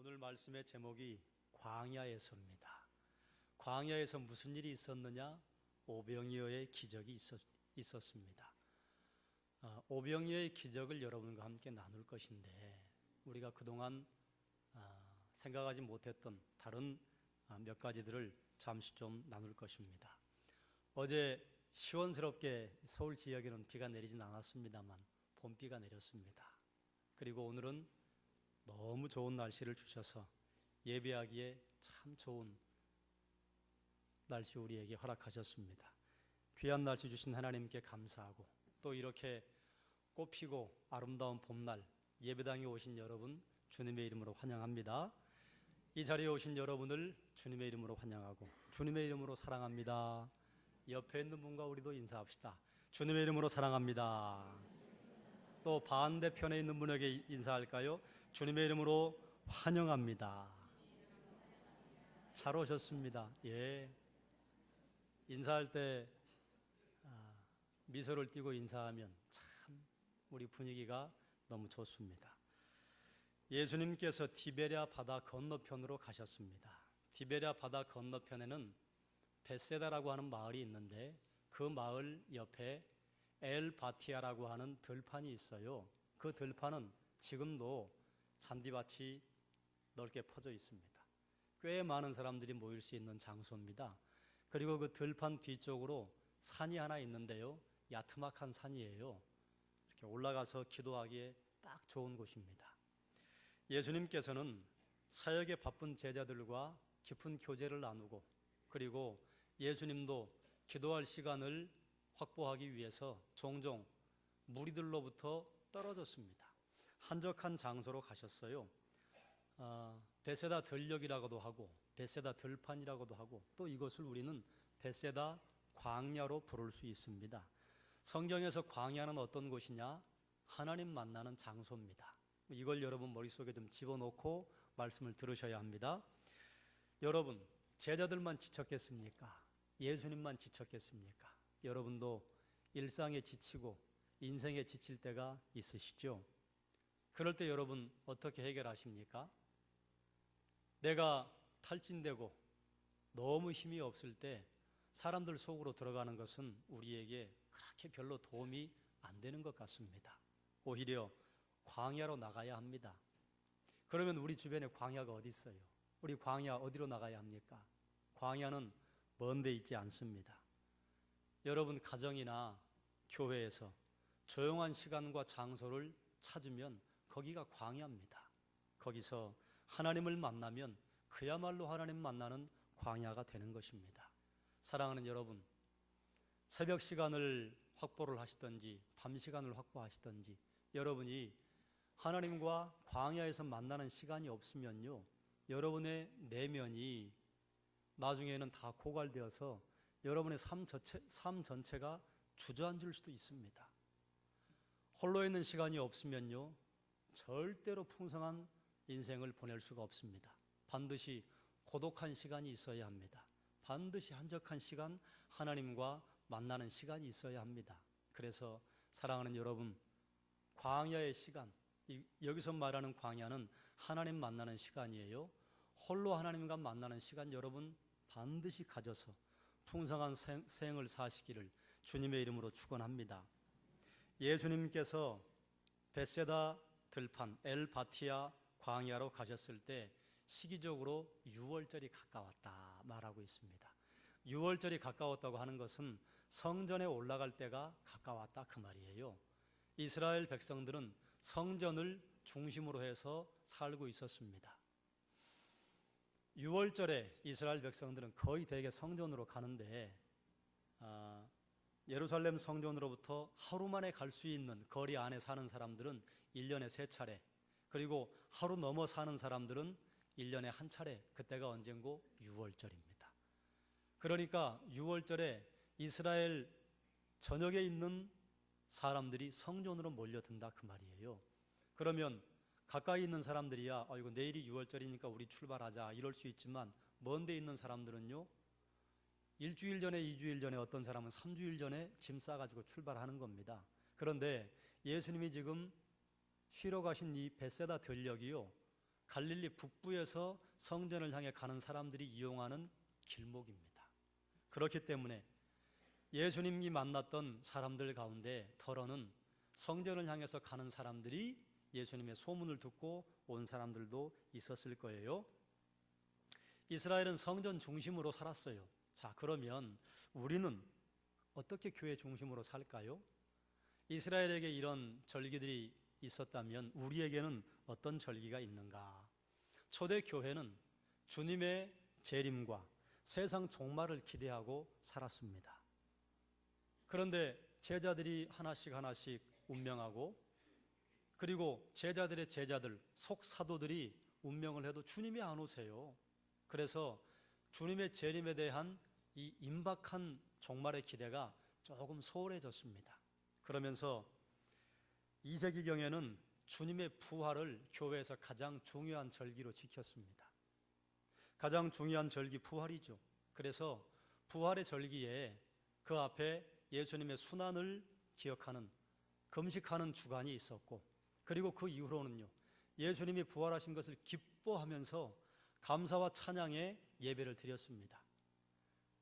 오늘 말씀의 제목이 광야에서입니다. 광야에서 무슨 일이 있었느냐? 오병이어의 기적이 있었습니다. 오병이어의 기적을 여러분과 함께 나눌 것인데 우리가 그동안 생각하지 못했던 다른 몇 가지들을 잠시 좀 나눌 것입니다. 어제 시원스럽게 서울 지역에는 비가 내리진 않았습니다만 봄비가 내렸습니다. 그리고 오늘은 너무 좋은 날씨를 주셔서 예배하기에 참 좋은 날씨 우리에게 허락하셨습니다. 귀한 날씨 주신 하나님께 감사하고 또 이렇게 꽃피고 아름다운 봄날 예배당에 오신 여러분 주님의 이름으로 환영합니다. 이 자리에 오신 여러분을 주님의 이름으로 환영하고 주님의 이름으로 사랑합니다. 옆에 있는 분과 우리도 인사합시다. 주님의 이름으로 사랑합니다. 또 반대편에 있는 분에게 인사할까요? 주님의 이름으로 환영합니다. 잘 오셨습니다. 예. 인사할 때 미소를 띠고 인사하면 참 우리 분위기가 너무 좋습니다. 예수님께서 디베랴 바다 건너편으로 가셨습니다. 디베랴 바다 건너편에는 벳세다라고 하는 마을이 있는데 그 마을 옆에 엘바티아라고 하는 들판이 있어요. 그 들판은 지금도 잔디밭이 넓게 퍼져 있습니다. 꽤 많은 사람들이 모일 수 있는 장소입니다. 그리고 그 들판 뒤쪽으로 산이 하나 있는데요. 야트막한 산이에요. 이렇게 올라가서 기도하기에 딱 좋은 곳입니다. 예수님께서는 사역에 바쁜 제자들과 깊은 교제를 나누고 그리고 예수님도 기도할 시간을 확보하기 위해서 종종 무리들로부터 떨어졌습니다. 한적한 장소로 가셨어요. 벳세다 들녘이라고도 하고 벳세다 들판이라고도 하고 또 이것을 우리는 벳세다 광야로 부를 수 있습니다. 성경에서 광야는 어떤 곳이냐? 하나님 만나는 장소입니다. 이걸 여러분 머릿속에 좀 집어넣고 말씀을 들으셔야 합니다. 여러분, 제자들만 지쳤겠습니까? 예수님만 지쳤겠습니까? 여러분도 일상에 지치고 인생에 지칠 때가 있으시죠? 그럴 때 여러분 어떻게 해결하십니까? 내가 탈진되고 너무 힘이 없을 때 사람들 속으로 들어가는 것은 우리에게 그렇게 별로 도움이 안 되는 것 같습니다. 오히려 광야로 나가야 합니다. 그러면 우리 주변에 광야가 어디 있어요? 우리 광야 어디로 나가야 합니까? 광야는 먼 데 있지 않습니다. 여러분 가정이나 교회에서 조용한 시간과 장소를 찾으면 거기가 광야입니다. 거기서 하나님을 만나면 그야말로 하나님 만나는 광야가 되는 것입니다. 사랑하는 여러분, 새벽 시간을 확보를 하시든지 밤 시간을 확보하시든지 여러분이 하나님과 광야에서 만나는 시간이 없으면요, 여러분의 내면이 나중에는 다 고갈되어서 여러분의 삶 전체가 주저앉을 수도 있습니다. 홀로 있는 시간이 없으면요, 절대로 풍성한 인생을 보낼 수가 없습니다. 반드시 고독한 시간이 있어야 합니다. 반드시 한적한 시간, 하나님과 만나는 시간이 있어야 합니다. 그래서 사랑하는 여러분, 광야의 시간, 여기서 말하는 광야는 하나님 만나는 시간이에요. 홀로 하나님과 만나는 시간 여러분 반드시 가져서 풍성한 생을 사시기를 주님의 이름으로 축원합니다. 예수님께서 벳세다 들판 엘바티아 광야로 가셨을 때 시기적으로 유월절이 가까웠다 말하고 있습니다. 유월절이 가까웠다고 하는 것은 성전에 올라갈 때가 가까웠다 그 말이에요. 이스라엘 백성들은 성전을 중심으로 해서 살고 있었습니다. 유월절에 이스라엘 백성들은 거의 대개 성전으로 가는데 예루살렘 성전으로부터 하루 만에 갈 수 있는 거리 안에 사는 사람들은 1년에 3차례, 그리고 하루 넘어 사는 사람들은 1년에 1차례, 그때가 언젠고 유월절입니다. 그러니까 유월절에 이스라엘 전역에 있는 사람들이 성전으로 몰려든다 그 말이에요. 그러면 가까이 있는 사람들이야 이거 내일이 유월절이니까 우리 출발하자 이럴 수 있지만 먼 데 있는 사람들은요, 일주일 전에 2주일 전에 어떤 사람은 3주일 전에 짐 싸가지고 출발하는 겁니다. 그런데 예수님이 지금 쉬러 가신 이 벳세다 들녘이요, 갈릴리 북부에서 성전을 향해 가는 사람들이 이용하는 길목입니다. 그렇기 때문에 예수님이 만났던 사람들 가운데 더러는 성전을 향해서 가는 사람들이 예수님의 소문을 듣고 온 사람들도 있었을 거예요. 이스라엘은 성전 중심으로 살았어요. 자, 그러면 우리는 어떻게 교회 중심으로 살까요? 이스라엘에게 이런 절기들이 있었다면 우리에게는 어떤 절기가 있는가? 초대 교회는 주님의 재림과 세상 종말을 기대하고 살았습니다. 그런데 제자들이 하나씩 운명하고, 그리고 제자들의 제자들, 속사도들이 운명을 해도 주님이 안 오세요. 그래서 주님의 재림에 대한 이 임박한 종말의 기대가 조금 소홀해졌습니다. 그러면서 2세기경에는 주님의 부활을 교회에서 가장 중요한 절기로 지켰습니다. 가장 중요한 절기 부활이죠. 그래서 부활의 절기에 그 앞에 예수님의 순환을 기억하는, 금식하는 주간이 있었고, 그리고 그 이후로는요, 예수님이 부활하신 것을 기뻐하면서 감사와 찬양의 예배를 드렸습니다.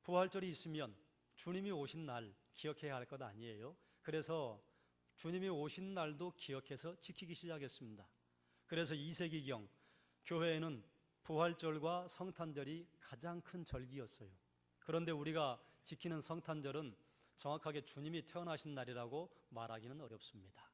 부활절이 있으면 주님이 오신 날 기억해야 할 것 아니에요? 그래서 주님이 오신 날도 기억해서 지키기 시작했습니다. 그래서 2세기경 교회에는 부활절과 성탄절이 가장 큰 절기였어요. 그런데 우리가 지키는 성탄절은 정확하게 주님이 태어나신 날이라고 말하기는 어렵습니다.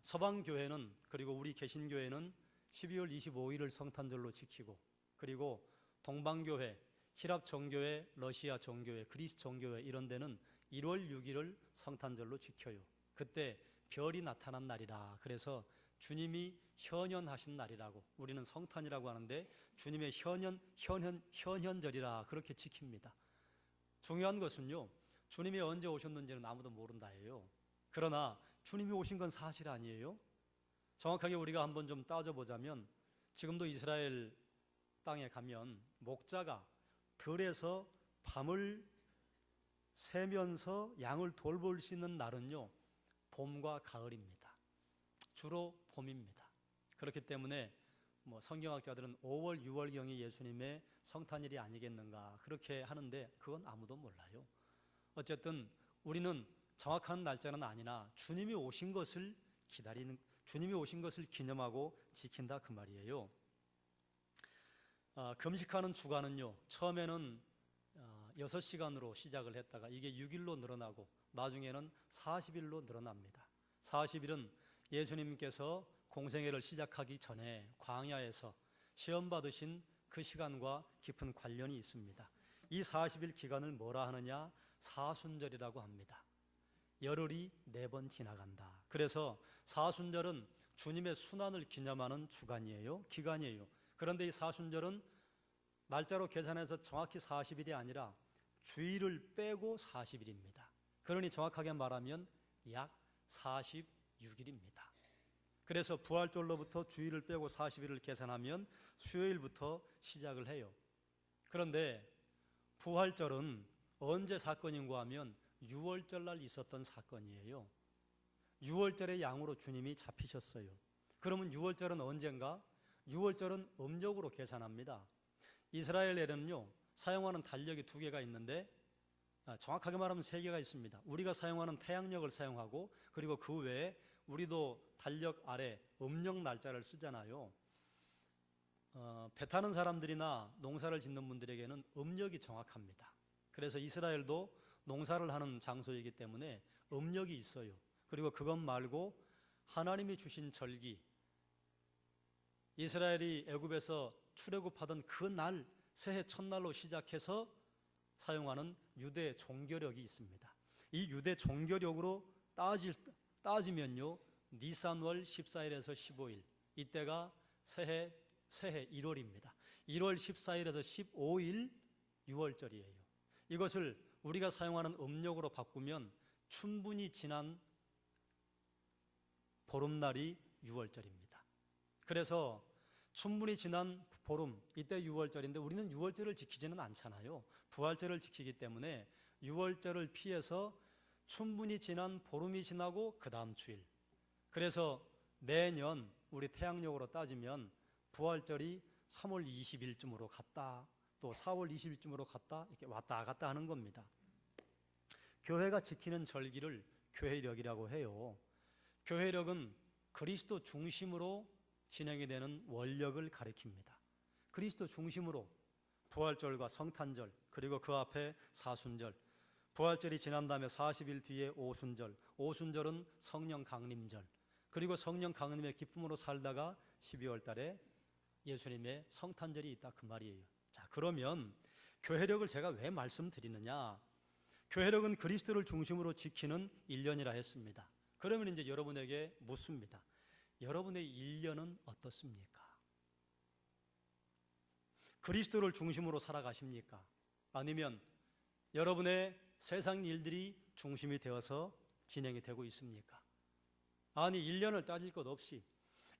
서방교회는, 그리고 우리 개신교회는 12월 25일을 성탄절로 지키고, 그리고 동방교회, 히랍 정교회, 러시아 정교회, 그리스 정교회 이런 데는 1월 6일을 성탄절로 지켜요. 그때 별이 나타난 날이라, 그래서 주님이 현현하신 날이라고 우리는 성탄이라고 하는데 주님의 현현절이라 그렇게 지킵니다. 중요한 것은요, 주님이 언제 오셨는지는 아무도 모른다예요. 그러나 주님이 오신 건 사실 아니에요? 정확하게 우리가 한번 좀 따져보자면, 지금도 이스라엘 땅에 가면 목자가 들에서 밤을 새면서 양을 돌볼 수 있는 날은요, 봄과 가을입니다. 주로 봄입니다. 그렇기 때문에 성경학자들은 5월, 6월경이 예수님의 성탄일이 아니겠는가 그렇게 하는데 그건 아무도 몰라요. 어쨌든 우리는 정확한 날짜는 아니나 주님이 오신 것을 기다리는, 주님이 오신 것을 기념하고 지킨다 그 말이에요. 금식하는 주간은요, 처음에는 6시간으로 시작을 했다가 이게 6일로 늘어나고 나중에는 40일로 늘어납니다. 40일은 예수님께서 공생애를 시작하기 전에 광야에서 시험 받으신 그 시간과 깊은 관련이 있습니다. 이 40일 기간을 뭐라 하느냐? 사순절이라고 합니다. 열흘이 4번 지나간다. 그래서 사순절은 주님의 순환을 기념하는 주간이에요. 기간이에요. 그런데 이 사순절은 날짜로 계산해서 정확히 40일이 아니라 주일을 빼고 40일입니다. 그러니 정확하게 말하면 약 46일입니다. 그래서 부활절로부터 주일을 빼고 40일을 계산하면 수요일부터 시작을 해요. 그런데 부활절은 언제 사건인가 하면 6월절 날 있었던 사건이에요. 6월절의 양으로 주님이 잡히셨어요. 그러면 6월절은 언젠가? 6월절은 음력으로 계산합니다. 이스라엘에는요, 사용하는 달력이 2개가 있는데 정확하게 말하면 3개가 있습니다. 우리가 사용하는 태양력을 사용하고, 그리고 그 외에 우리도 달력 아래 음력 날짜를 쓰잖아요. 배 타는 사람들이나 농사를 짓는 분들에게는 음력이 정확합니다. 그래서 이스라엘도 농사를 하는 장소이기 때문에 음력이 있어요. 그리고 그것 말고 하나님이 주신 절기, 이스라엘이 애굽에서 출애굽하던 그 날, 새해 첫날로 시작해서 사용하는 유대 종교력이 있습니다. 이 유대 종교력으로 따지면요, 니산월 14일에서 15일, 이때가 새해 1월입니다. 1월 14일에서 15일 6월절이에요. 이것을 우리가 사용하는 음력으로 바꾸면 충분히 지난 보름날이 6월절입니다. 그래서 충분히 지난 보름, 이때 6월절인데 우리는 6월절을 지키지는 않잖아요. 부활절을 지키기 때문에 6월절을 피해서 충분히 지난 보름이 지나고 그 다음 주일, 그래서 매년 우리 태양력으로 따지면 부활절이 3월 20일쯤으로 갔다 또 4월 20일쯤으로 갔다 이렇게 왔다 갔다 하는 겁니다. 교회가 지키는 절기를 교회력이라고 해요. 교회력은 그리스도 중심으로 진행이 되는 원력을 가리킵니다. 그리스도 중심으로 부활절과 성탄절 그리고 그 앞에 사순절, 부활절이 지난 다음에 40일 뒤에 오순절, 오순절은 성령 강림절, 그리고 성령 강림의 기쁨으로 살다가 12월 달에 예수님의 성탄절이 있다 그 말이에요. 자, 그러면 교회력을 제가 왜 말씀드리느냐? 교회력은 그리스도를 중심으로 지키는 1년이라 했습니다. 그러면 이제 여러분에게 묻습니다. 여러분의 1년은 어떻습니까? 그리스도를 중심으로 살아가십니까? 아니면 여러분의 세상 일들이 중심이 되어서 진행이 되고 있습니까? 아니 1년을 따질 것 없이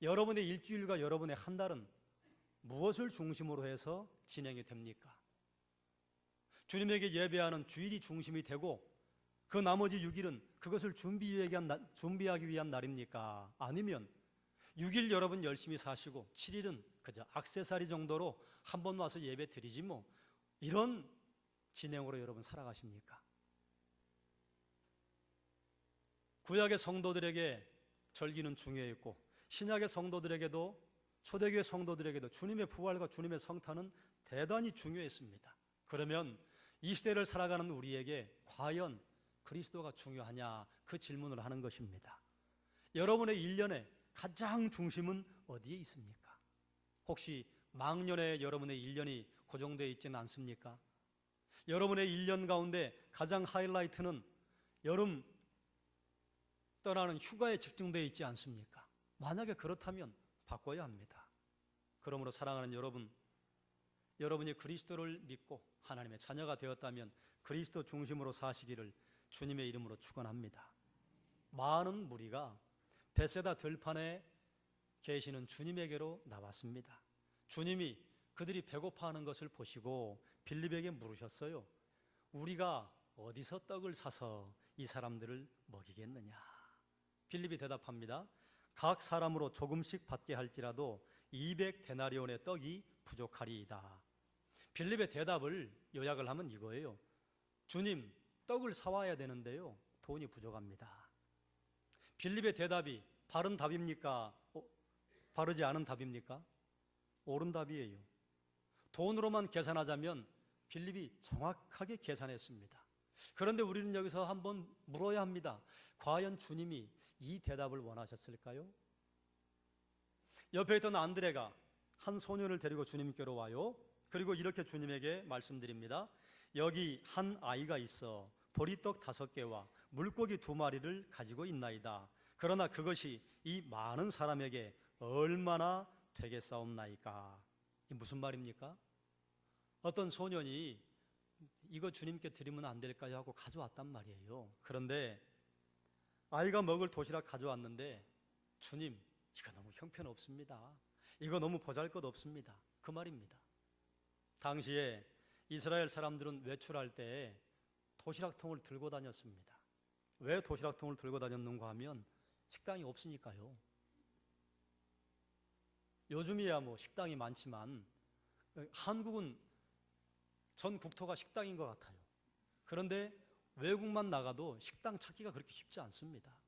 여러분의 일주일과 여러분의 한 달은 무엇을 중심으로 해서 진행이 됩니까? 주님에게 예배하는 주일이 중심이 되고 그 나머지 6일은 그것을 준비하기 위한 날입니까? 아니면 6일 여러분 열심히 사시고 7일은 그저 액세서리 정도로 한 번 와서 예배 드리지 뭐 이런 진행으로 여러분 살아가십니까? 구약의 성도들에게 절기는 중요했고 신약의 성도들에게도 초대교회 성도들에게도 주님의 부활과 주님의 성탄은 대단히 중요했습니다. 그러면 이 시대를 살아가는 우리에게 과연 그리스도가 중요하냐 그 질문을 하는 것입니다. 여러분의 1년의 가장 중심은 어디에 있습니까? 혹시 망년에 여러분의 1년이 고정되어 있지는 않습니까? 여러분의 1년 가운데 가장 하이라이트는 여름 떠나는 휴가에 집중되어 있지 않습니까? 만약에 그렇다면 바꿔야 합니다. 그러므로 사랑하는 여러분, 여러분이 그리스도를 믿고 하나님의 자녀가 되었다면 그리스도 중심으로 사시기를 주님의 이름으로 축원합니다. 많은 무리가 베세다 들판에 계시는 주님에게로 나왔습니다. 주님이 그들이 배고파하는 것을 보시고 빌립에게 물으셨어요. 우리가 어디서 떡을 사서 이 사람들을 먹이겠느냐? 빌립이 대답합니다. 각 사람으로 조금씩 받게 할지라도 200데나리온의 떡이 부족하리이다. 빌립의 대답을 요약을 하면 이거예요. 주님, 떡을 사와야 되는데요, 돈이 부족합니다. 빌립의 대답이 바른 답입니까? 바르지 않은 답입니까? 옳은 답이에요. 돈으로만 계산하자면 빌립이 정확하게 계산했습니다. 그런데 우리는 여기서 한번 물어야 합니다. 과연 주님이 이 대답을 원하셨을까요? 옆에 있던 안드레가 한 소년을 데리고 주님께로 와요. 그리고 이렇게 주님에게 말씀드립니다. 여기 한 아이가 있어 보리떡 5개와 물고기 2마리를 가지고 있나이다. 그러나 그것이 이 많은 사람에게 얼마나 되겠사옵나이까? 이 무슨 말입니까? 어떤 소년이 이거 주님께 드리면 안 될까요? 하고 가져왔단 말이에요. 그런데 아이가 먹을 도시락 가져왔는데 주님, 이거 너무 형편없습니다. 이거 너무 보잘것없습니다. 그 말입니다. 당시에 이스라엘 사람들은 외출할 때 도시락통을 들고 다녔습니다. 왜 도시락통을 들고 다녔는가 하면 식당이 없으니까요. 요즘이야 뭐 식당이 많지만 한국은 전 국토가 식당인 것 같아요. 그런데 외국만 나가도 식당 찾기가 그렇게 쉽지 않습니다.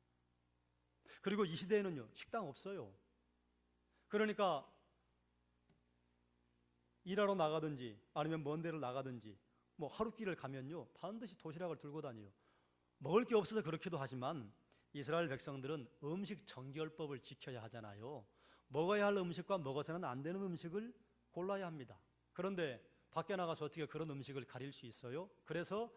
그리고 이 시대에는요, 식당 없어요. 그러니까 일하러 나가든지 아니면 먼 데를 나가든지 뭐 하루길을 가면요, 반드시 도시락을 들고 다녀요. 먹을 게 없어서 그렇기도 하지만 이스라엘 백성들은 음식 정결법을 지켜야 하잖아요. 먹어야 할 음식과 먹어서는 안 되는 음식을 골라야 합니다. 그런데 밖에 나가서 어떻게 그런 음식을 가릴 수 있어요? 그래서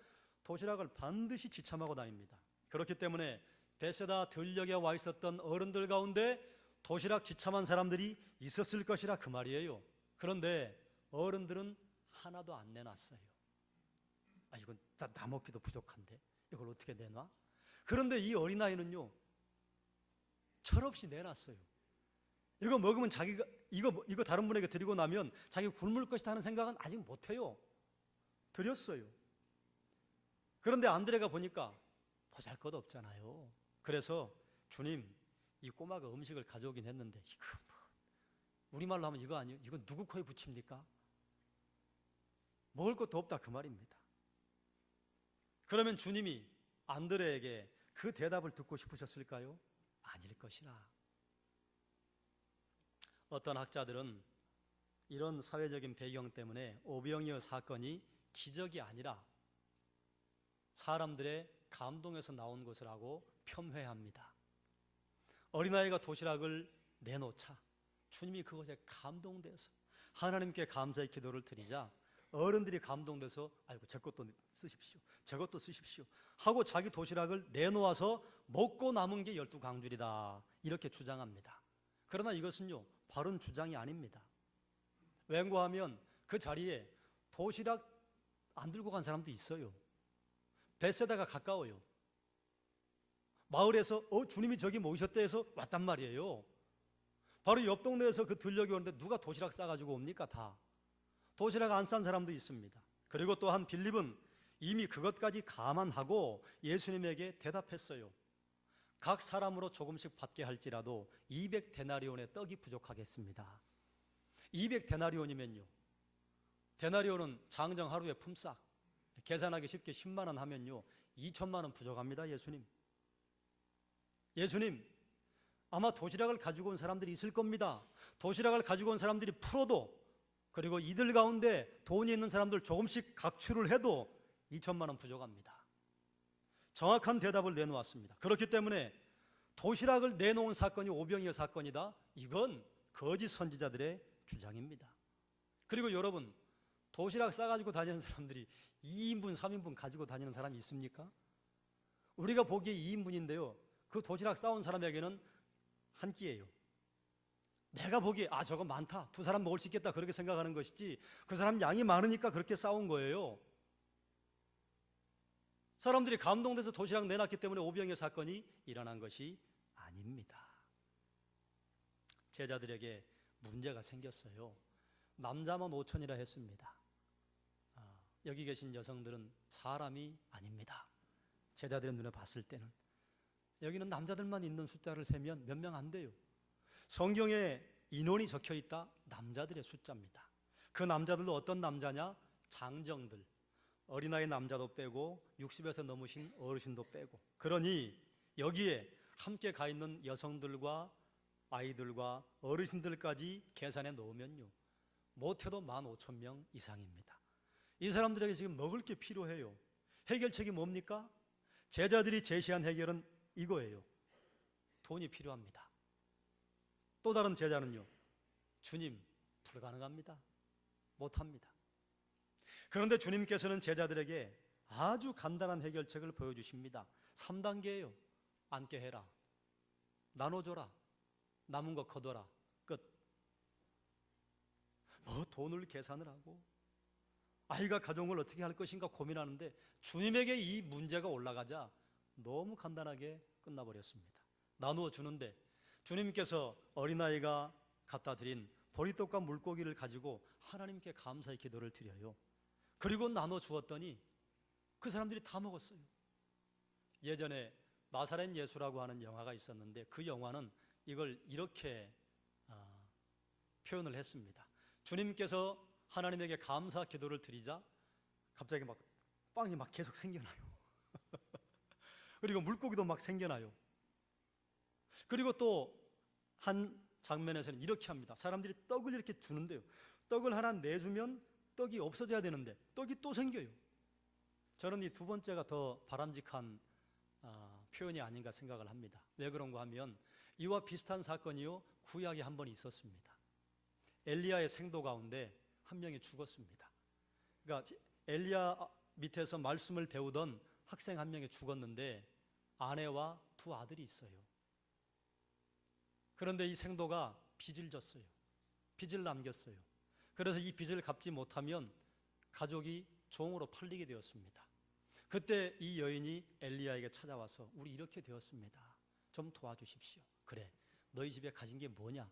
도시락을 반드시 지참하고 다닙니다. 그렇기 때문에 베세다 들녘에 와 있었던 어른들 가운데 도시락 지참한 사람들이 있었을 것이라 그 말이에요. 그런데 어른들은 하나도 안 내놨어요. 이건 나 먹기도 부족한데 이걸 어떻게 내놔? 그런데 이 어린아이는요, 철없이 내놨어요. 이거 먹으면 자기가 이거 다른 분에게 드리고 나면 자기 굶을 것이다 하는 생각은 아직 못해요. 드렸어요. 그런데 안드레가 보니까 보잘것없잖아요. 그래서 주님, 이 꼬마가 음식을 가져오긴 했는데 이거 뭐 우리말로 하면 이거 아니에요? 이거 누구 코에 붙입니까? 먹을 것도 없다 그 말입니다. 그러면 주님이 안드레에게 그 대답을 듣고 싶으셨을까요? 아닐 것이라. 어떤 학자들은 이런 사회적인 배경 때문에 오병이어 사건이 기적이 아니라 사람들의 감동에서 나온 것이라고 폄훼합니다. 어린아이가 도시락을 내놓자 주님이 그것에 감동돼서 하나님께 감사의 기도를 드리자 어른들이 감동돼서 아이고 제 것도 쓰십시오, 제 것도 쓰십시오 하고 자기 도시락을 내놓아서 먹고 남은 게 12강줄이다 이렇게 주장합니다. 그러나 이것은요 바른 주장이 아닙니다. 왠가 하면 그 자리에 도시락 안 들고 간 사람도 있어요. 벳세다가 가까워요. 마을에서 주님이 저기 모이셨대 해서 왔단 말이에요. 바로 옆 동네에서 그 들녘이 오는데 누가 도시락 싸가지고 옵니까? 다 도시락 안 싼 사람도 있습니다. 그리고 또한 빌립은 이미 그것까지 감안하고 예수님에게 대답했어요. 각 사람으로 조금씩 받게 할지라도 200데나리온의 떡이 부족하겠습니다. 200데나리온이면요 데나리온은 장정 하루의 품삯, 계산하기 쉽게 10만 원 하면요 2천만 원 부족합니다. 예수님 아마 도시락을 가지고 온 사람들이 있을 겁니다. 도시락을 가지고 온 사람들이 풀어도 그리고 이들 가운데 돈이 있는 사람들 조금씩 각출을 해도 2천만 원 부족합니다. 정확한 대답을 내놓았습니다. 그렇기 때문에 도시락을 내놓은 사건이 오병이어 사건이다. 이건 거짓 선지자들의 주장입니다. 그리고 여러분 도시락 싸가지고 다니는 사람들이 2인분 3인분 가지고 다니는 사람이 있습니까? 우리가 보기에 2인분인데요 그 도시락 싸온 사람에게는 한 끼예요. 내가 보기에 저거 많다, 두 사람 먹을 수 있겠다 그렇게 생각하는 것이지 그 사람 양이 많으니까 그렇게 싸운 거예요. 사람들이 감동돼서 도시락 내놨기 때문에 오병이어 사건이 일어난 것이 아닙니다. 제자들에게 문제가 생겼어요. 남자만 5천이라 했습니다. 여기 계신 여성들은 사람이 아닙니다. 제자들의 눈에 봤을 때는 여기는 남자들만 있는 숫자를 세면 몇 명 안 돼요. 성경에 인원이 적혀 있다 남자들의 숫자입니다. 그 남자들도 어떤 남자냐? 장정들, 어린아이 남자도 빼고 60에서 넘으신 어르신도 빼고. 그러니 여기에 함께 가 있는 여성들과 아이들과 어르신들까지 계산해 놓으면요 못해도 15,000명 이상입니다. 이 사람들에게 지금 먹을 게 필요해요. 해결책이 뭡니까? 제자들이 제시한 해결은 이거예요. 돈이 필요합니다. 또 다른 제자는요 주님 불가능합니다. 못합니다. 그런데 주님께서는 제자들에게 아주 간단한 해결책을 보여주십니다. 3단계예요. 앉게 해라, 나눠줘라, 남은 거 거둬라, 끝. 뭐 돈을 계산을 하고 아이가 가정을 어떻게 할 것인가 고민하는데 주님에게 이 문제가 올라가자 너무 간단하게 끝나버렸습니다. 나누어 주는데 주님께서 어린아이가 갖다 드린 보리떡과 물고기를 가지고 하나님께 감사의 기도를 드려요. 그리고 나눠 주었더니 그 사람들이 다 먹었어요. 예전에 나사렛 예수라고 하는 영화가 있었는데 그 영화는 이걸 이렇게 표현을 했습니다. 주님께서 하나님에게 감사 기도를 드리자 갑자기 막 빵이 막 계속 생겨나요. 그리고 물고기도 막 생겨나요. 그리고 또 한 장면에서는 이렇게 합니다. 사람들이 떡을 이렇게 주는데요 떡을 하나 내주면 떡이 없어져야 되는데 떡이 또 생겨요. 저는 이 두 번째가 더 바람직한 표현이 아닌가 생각을 합니다. 왜 그런가 하면 이와 비슷한 사건이요 구약에 한 번 있었습니다. 엘리야의 생도 가운데 한 명이 죽었습니다. 그러니까 엘리야 밑에서 말씀을 배우던 학생 한 명이 죽었는데 아내와 두 아들이 있어요. 그런데 이 생도가 빚을 졌어요. 빚을 남겼어요. 그래서 이 빚을 갚지 못하면 가족이 종으로 팔리게 되었습니다. 그때 이 여인이 엘리야에게 찾아와서 우리 이렇게 되었습니다. 좀 도와주십시오. 그래, 너희 집에 가진 게 뭐냐?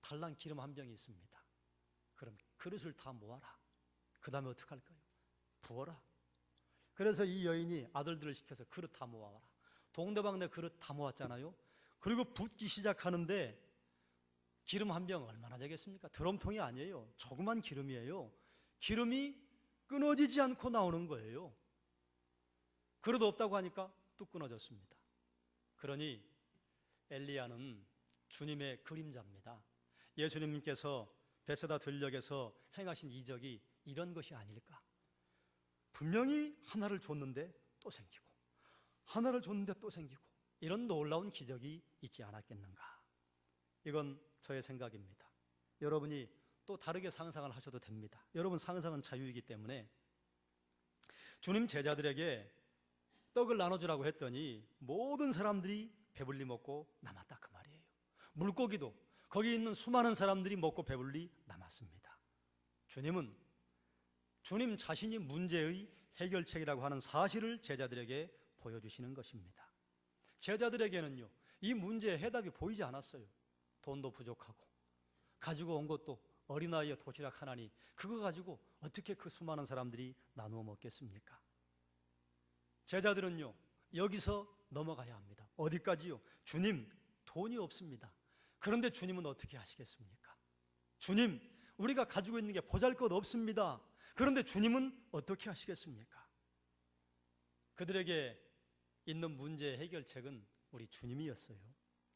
달랑 기름 한 병이 있습니다. 그럼 그릇을 다 모아라. 그 다음에 어떡할까요? 부어라. 그래서 이 여인이 아들들을 시켜서 그릇 다 모아와라. 동네방네 그릇 다 모았잖아요. 그리고 붓기 시작하는데 기름 한 병 얼마나 되겠습니까? 드럼통이 아니에요. 조그만 기름이에요. 기름이 끊어지지 않고 나오는 거예요. 그래도 없다고 하니까 뚝 끊어졌습니다. 그러니 엘리야는 주님의 그림자입니다. 예수님께서 베세다 들녘에서 행하신 이적이 이런 것이 아닐까? 분명히 하나를 줬는데 또 생기고, 하나를 줬는데 또 생기고, 이런 놀라운 기적이 있지 않았겠는가? 이건 저의 생각입니다. 여러분이 또 다르게 상상을 하셔도 됩니다. 여러분 상상은 자유이기 때문에 주님 제자들에게 떡을 나눠주라고 했더니 모든 사람들이 배불리 먹고 남았다 그 말이에요. 물고기도 거기 있는 수많은 사람들이 먹고 배불리 남았습니다. 주님은 주님 자신이 문제의 해결책이라고 하는 사실을 제자들에게 보여주시는 것입니다. 제자들에게는요, 이 문제의 해답이 보이지 않았어요. 돈도 부족하고 가지고 온 것도 어린아이의 도시락 하나니 그거 가지고 어떻게 그 수많은 사람들이 나누어 먹겠습니까? 제자들은요, 여기서 넘어가야 합니다. 어디까지요? 주님, 돈이 없습니다. 그런데 주님은 어떻게 하시겠습니까? 주님, 우리가 가지고 있는 게 보잘것 없습니다. 그런데 주님은 어떻게 하시겠습니까? 그들에게 있는 문제의 해결책은 우리 주님이었어요.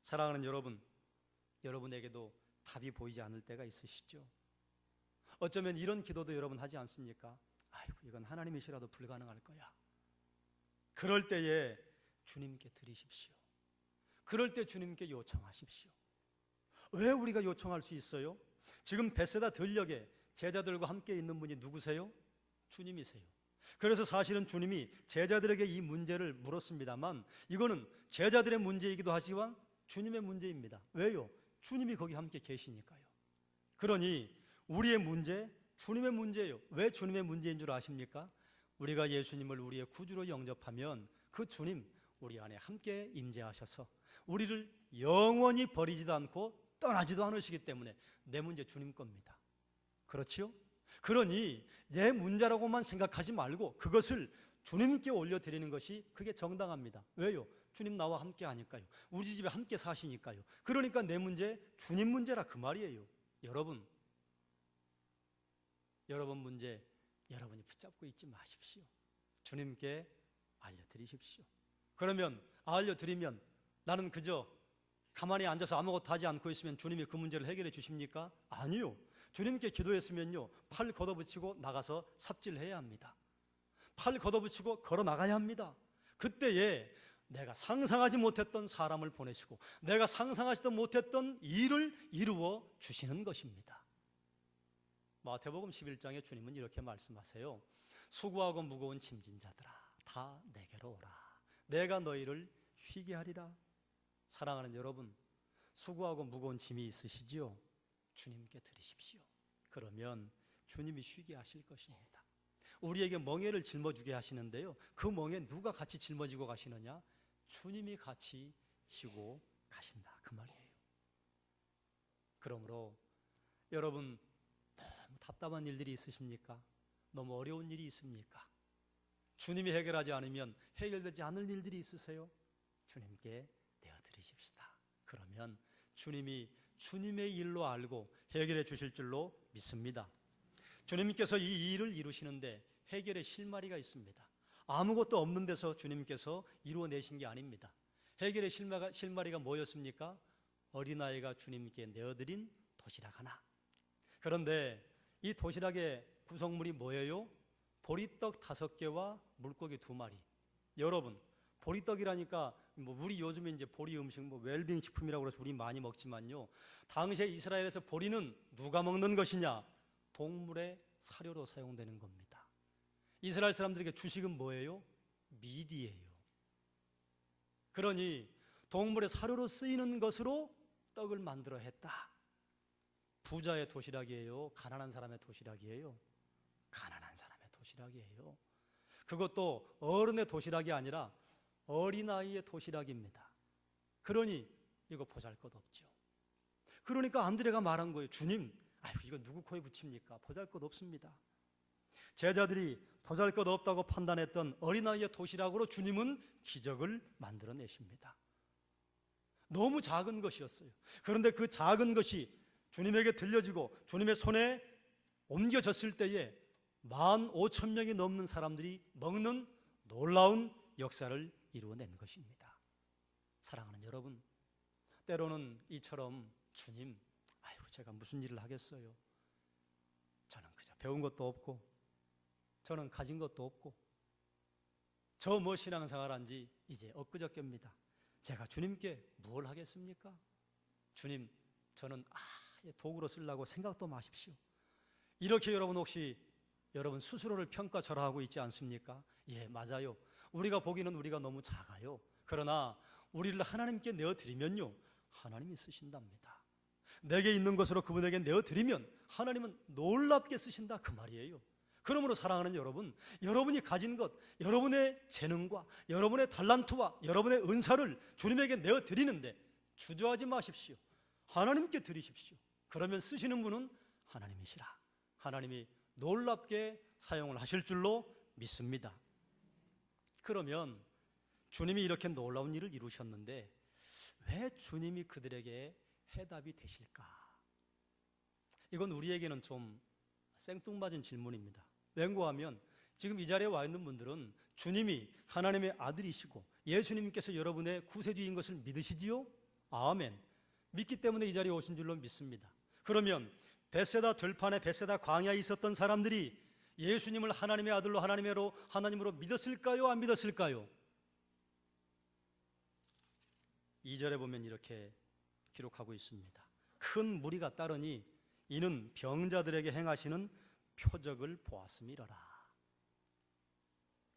사랑하는 여러분, 여러분에게도 답이 보이지 않을 때가 있으시죠? 어쩌면 이런 기도도 여러분 하지 않습니까? 아이고, 이건 하나님이시라도 불가능할 거야. 그럴 때에 주님께 드리십시오. 그럴 때 주님께 요청하십시오. 왜 우리가 요청할 수 있어요? 지금 베세다 들녘에 제자들과 함께 있는 분이 누구세요? 주님이세요. 그래서 사실은 주님이 제자들에게 이 문제를 물었습니다만 이거는 제자들의 문제이기도 하지만 주님의 문제입니다. 왜요? 주님이 거기 함께 계시니까요. 그러니 우리의 문제, 주님의 문제예요. 왜 주님의 문제인 줄 아십니까? 우리가 예수님을 우리의 구주로 영접하면 그 주님 우리 안에 함께 임재하셔서 우리를 영원히 버리지도 않고 떠나지도 않으시기 때문에 내 문제 주님 겁니다. 그렇지요? 그러니 내 문제라고만 생각하지 말고 그것을 주님께 올려드리는 것이 그게 정당합니다. 왜요? 주님 나와 함께 하니까요. 우리 집에 함께 사시니까요. 그러니까 내 문제 주님 문제라 그 말이에요. 여러분 문제 여러분이 붙잡고 있지 마십시오. 주님께 알려드리십시오. 그러면 알려드리면 나는 그저 가만히 앉아서 아무것도 하지 않고 있으면 주님이 그 문제를 해결해 주십니까? 아니요. 주님께 기도했으면요, 팔 걷어붙이고 나가서 삽질해야 합니다. 팔 걷어붙이고 걸어 나가야 합니다. 그때에 내가 상상하지 못했던 사람을 보내시고 내가 상상하지도 못했던 일을 이루어 주시는 것입니다. 마태복음 11장에 주님은 이렇게 말씀하세요. 수고하고 무거운 짐진 자들아 다 내게로 오라. 내가 너희를 쉬게 하리라. 사랑하는 여러분, 수고하고 무거운 짐이 있으시지요? 주님께 드리십시오. 그러면 주님이 쉬게 하실 것입니다. 우리에게 멍에를 짊어지게 하시는데요, 그 멍에 누가 같이 짊어지고 가시느냐? 주님이 같이 지고 가신다 그 말이에요. 그러므로 여러분 너무 답답한 일들이 있으십니까? 너무 어려운 일이 있습니까? 주님이 해결하지 않으면 해결되지 않을 일들이 있으세요? 주님께 내어드리십시다. 그러면 주님이 주님의 일로 알고 해결해 주실 줄로 믿습니다. 주님께서 이 일을 이루시는데 해결의 실마리가 있습니다. 아무것도 없는 데서 주님께서 이루어내신 게 아닙니다. 해결의 실마리가 뭐였습니까? 어린아이가 주님께 내어드린 도시락 하나. 그런데 이 도시락의 구성물이 뭐예요? 보리떡 5개와 물고기 2마리. 여러분, 보리떡이라니까 우리 요즘에 이제 보리 음식 웰빙 식품이라고 그래서 우리 많이 먹지만요, 당시에 이스라엘에서 보리는 누가 먹는 것이냐? 동물의 사료로 사용되는 겁니다. 이스라엘 사람들에게 주식은 뭐예요? 밀이에요. 그러니 동물의 사료로 쓰이는 것으로 떡을 만들어 했다. 부자의 도시락이에요? 가난한 사람의 도시락이에요? 가난한 사람의 도시락이에요. 그것도 어른의 도시락이 아니라 어린아이의 도시락입니다. 그러니 이거 보잘것없죠. 그러니까 안드레가 말한 거예요. 주님, 이거 누구 코에 붙입니까? 보잘것 없습니다. 제자들이 보잘것 없다고 판단했던 어린아이의 도시락으로 주님은 기적을 만들어내십니다. 너무 작은 것이었어요. 그런데 그 작은 것이 주님에게 들려지고 주님의 손에 옮겨졌을 때에 15,000명이 넘는 사람들이 먹는 놀라운 역사를 이루어낸 것입니다. 사랑하는 여러분, 때로는 이처럼 주님, 아이고 제가 무슨 일을 하겠어요. 저는 그저 배운 것도 없고 저는 가진 것도 없고 저 뭐 신앙생활한 지 이제 엊그저께입니다. 제가 주님께 뭘 하겠습니까? 주님, 저는 도구로 쓰려고 생각도 마십시오. 이렇게 여러분 혹시 여러분 스스로를 평가절하하고 있지 않습니까? 예, 맞아요. 우리가 보기는 우리가 너무 작아요. 그러나 우리를 하나님께 내어드리면요, 하나님이 쓰신답니다. 내게 있는 것으로 그분에게 내어드리면 하나님은 놀랍게 쓰신다, 그 말이에요. 그러므로 사랑하는 여러분, 여러분이 가진 것, 여러분의 재능과 여러분의 달란트와 여러분의 은사를 주님에게 내어드리는데 주저하지 마십시오. 하나님께 드리십시오. 그러면 쓰시는 분은 하나님이시라. 하나님이 놀랍게 사용을 하실 줄로 믿습니다. 그러면 주님이 이렇게 놀라운 일을 이루셨는데 왜 주님이 그들에게 해답이 되실까? 이건 우리에게는 좀 생뚱맞은 질문입니다. 왠고하면 지금 이 자리에 와 있는 분들은 주님이 하나님의 아들이시고 예수님께서 여러분의 구세주인 것을 믿으시지요? 아멘. 믿기 때문에 이 자리에 오신 줄로 믿습니다. 그러면 베세다 들판에 베세다 광야에 있었던 사람들이 예수님을 하나님의 아들로 하나님으로 믿었을까요? 안 믿었을까요? 2절에 보면 이렇게 기록하고 있습니다. 큰 무리가 따르니 이는 병자들에게 행하시는 표적을 보았음이로라.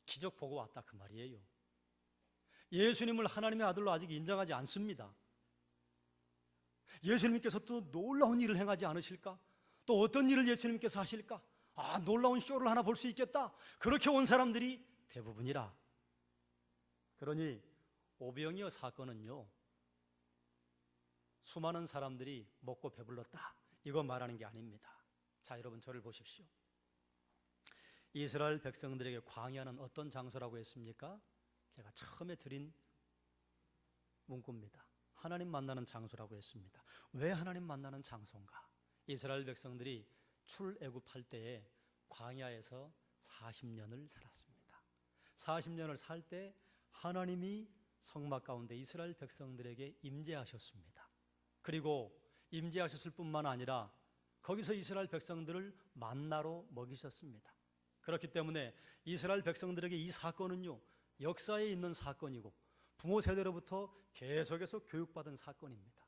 기적 보고 왔다, 그 말이에요. 예수님을 하나님의 아들로 아직 인정하지 않습니다. 예수님께서 또 놀라운 일을 행하지 않으실까? 또 어떤 일을 예수님께서 하실까? 놀라운 쇼를 하나 볼 수 있겠다. 그렇게 온 사람들이 대부분이라. 그러니 오병이어 사건은요, 수많은 사람들이 먹고 배불렀다, 이거 말하는 게 아닙니다. 자, 여러분 저를 보십시오. 이스라엘 백성들에게 광야는 어떤 장소라고 했습니까? 제가 처음에 드린 문구입니다. 하나님 만나는 장소라고 했습니다. 왜 하나님 만나는 장소인가? 이스라엘 백성들이 출애굽할 때에 광야에서 40년을 살았습니다. 40년을 살 때 하나님이 성막 가운데 이스라엘 백성들에게 임재하셨습니다. 그리고 임재하셨을 뿐만 아니라 거기서 이스라엘 백성들을 만나로 먹이셨습니다. 그렇기 때문에 이스라엘 백성들에게 이 사건은요, 역사에 있는 사건이고 부모 세대로부터 계속해서 교육받은 사건입니다.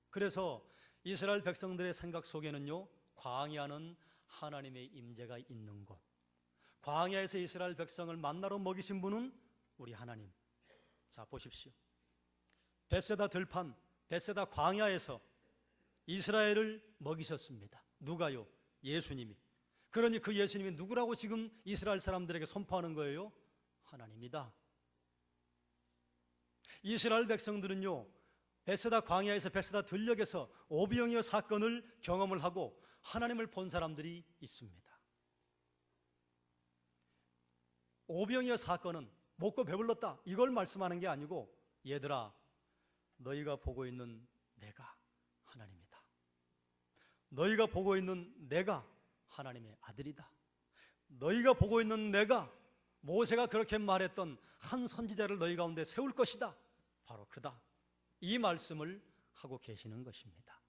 그래서 이스라엘 백성들의 생각 속에는요, 광야는 하나님의 임재가 있는 곳, 광야에서 이스라엘 백성을 만나러 먹이신 분은 우리 하나님. 자, 보십시오. 베세다 들판, 베세다 광야에서 이스라엘을 먹이셨습니다. 누가요? 예수님이. 그러니 그 예수님이 누구라고 지금 이스라엘 사람들에게 선포하는 거예요? 하나님이다. 이스라엘 백성들은요, 베세다 광야에서 베세다 들녘에서 오병이어 사건을 경험을 하고 하나님을 본 사람들이 있습니다. 오병이어 사건은 먹고 배불렀다, 이걸 말씀하는 게 아니고, 얘들아, 너희가 보고 있는 내가 하나님이다. 너희가 보고 있는 내가 하나님의 아들이다. 너희가 보고 있는 내가 모세가 그렇게 말했던 한 선지자를 너희 가운데 세울 것이다. 바로 그다. 이 말씀을 하고 계시는 것입니다.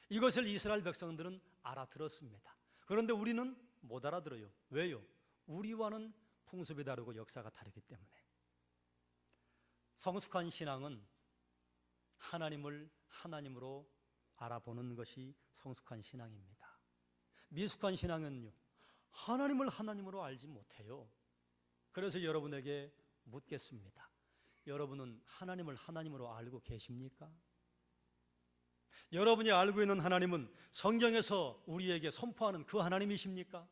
이것을 이스라엘 백성들은 알아들었습니다. 그런데 우리는 못 알아들어요. 왜요? 우리와는 풍습이 다르고 역사가 다르기 때문에. 성숙한 신앙은 하나님을 하나님으로 알아보는 것이 성숙한 신앙입니다. 미숙한 신앙은요, 하나님을 하나님으로 알지 못해요. 그래서 여러분에게 묻겠습니다. 여러분은 하나님을 하나님으로 알고 계십니까? 여러분이 알고 있는 하나님은 성경에서 우리에게 선포하는 그 하나님이십니까?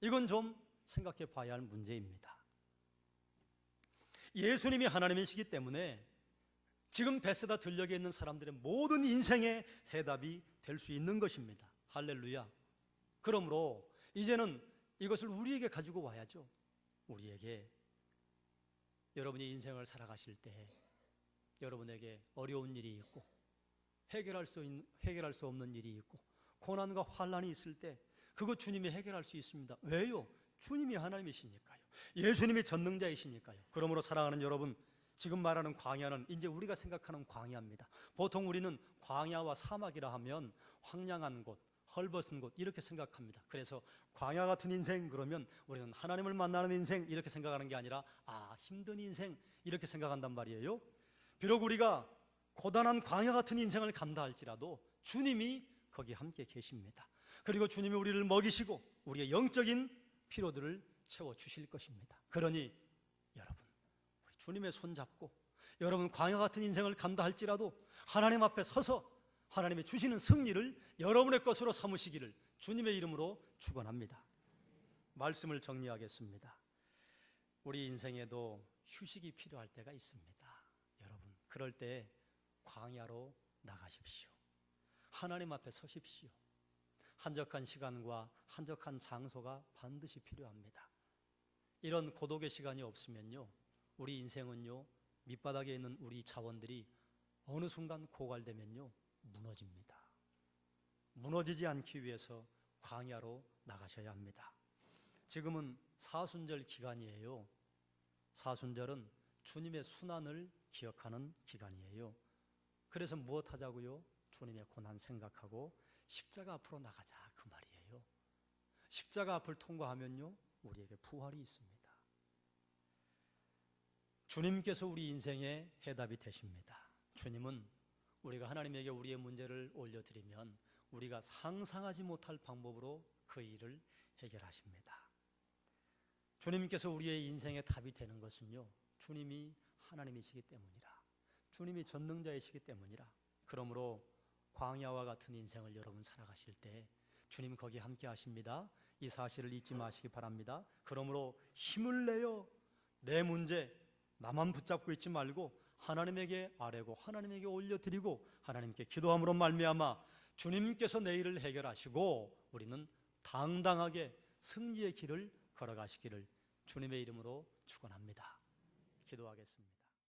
이건 좀 생각해 봐야 할 문제입니다. 예수님이 하나님이시기 때문에 지금 베세다 들녘에 있는 사람들의 모든 인생의 해답이 될 수 있는 것입니다. 할렐루야. 그러므로 이제는 이것을 우리에게 가지고 와야죠. 우리에게. 여러분이 인생을 살아가실 때 여러분에게 어려운 일이 있고 해결할 수 없는 일이 있고 고난과 환난이 있을 때 그거 주님이 해결할 수 있습니다. 왜요? 주님이 하나님이시니까요. 예수님이 전능자이시니까요. 그러므로 사랑하는 여러분, 지금 말하는 광야는 이제 우리가 생각하는 광야입니다. 보통 우리는 광야와 사막이라 하면 황량한 곳, 헐벗은 곳 이렇게 생각합니다. 그래서 광야 같은 인생 그러면 우리는 하나님을 만나는 인생 이렇게 생각하는 게 아니라 힘든 인생 이렇게 생각한단 말이에요. 비록 우리가 고단한 광야 같은 인생을 간다 할지라도 주님이 거기 함께 계십니다. 그리고 주님이 우리를 먹이시고 우리의 영적인 피로들을 채워주실 것입니다. 그러니 여러분, 우리 주님의 손잡고 여러분 광야 같은 인생을 간다 할지라도 하나님 앞에 서서 하나님이 주시는 승리를 여러분의 것으로 삼으시기를 주님의 이름으로 축원합니다. 말씀을 정리하겠습니다. 우리 인생에도 휴식이 필요할 때가 있습니다. 여러분, 그럴 때 광야로 나가십시오. 하나님 앞에 서십시오. 한적한 시간과 한적한 장소가 반드시 필요합니다. 이런 고독의 시간이 없으면요, 우리 인생은요, 밑바닥에 있는 우리 자원들이 어느 순간 고갈되면요, 무너집니다. 무너지지 않기 위해서 광야로 나가셔야 합니다. 지금은 사순절 기간이에요. 사순절은 주님의 순환을 기억하는 기간이에요. 그래서 무엇 하자고요? 주님의 고난 생각하고 십자가 앞으로 나가자, 그 말이에요. 십자가 앞을 통과하면요, 우리에게 부활이 있습니다. 주님께서 우리 인생의 해답이 되십니다. 주님은 우리가 하나님에게 우리의 문제를 올려드리면 우리가 상상하지 못할 방법으로 그 일을 해결하십니다. 주님께서 우리의 인생의 답이 되는 것은요, 주님이 하나님이시기 때문이라, 주님이 전능자이시기 때문이라. 그러므로 광야와 같은 인생을 여러분 살아가실 때 주님 거기 함께 하십니다. 이 사실을 잊지 마시기 바랍니다. 그러므로 힘을 내어 내 문제 나만 붙잡고 있지 말고 하나님에게 아뢰고 하나님에게 올려드리고 하나님께 기도함으로 말미암아 주님께서 내 일을 해결하시고 우리는 당당하게 승리의 길을 걸어가시기를 주님의 이름으로 축원합니다. 기도하겠습니다.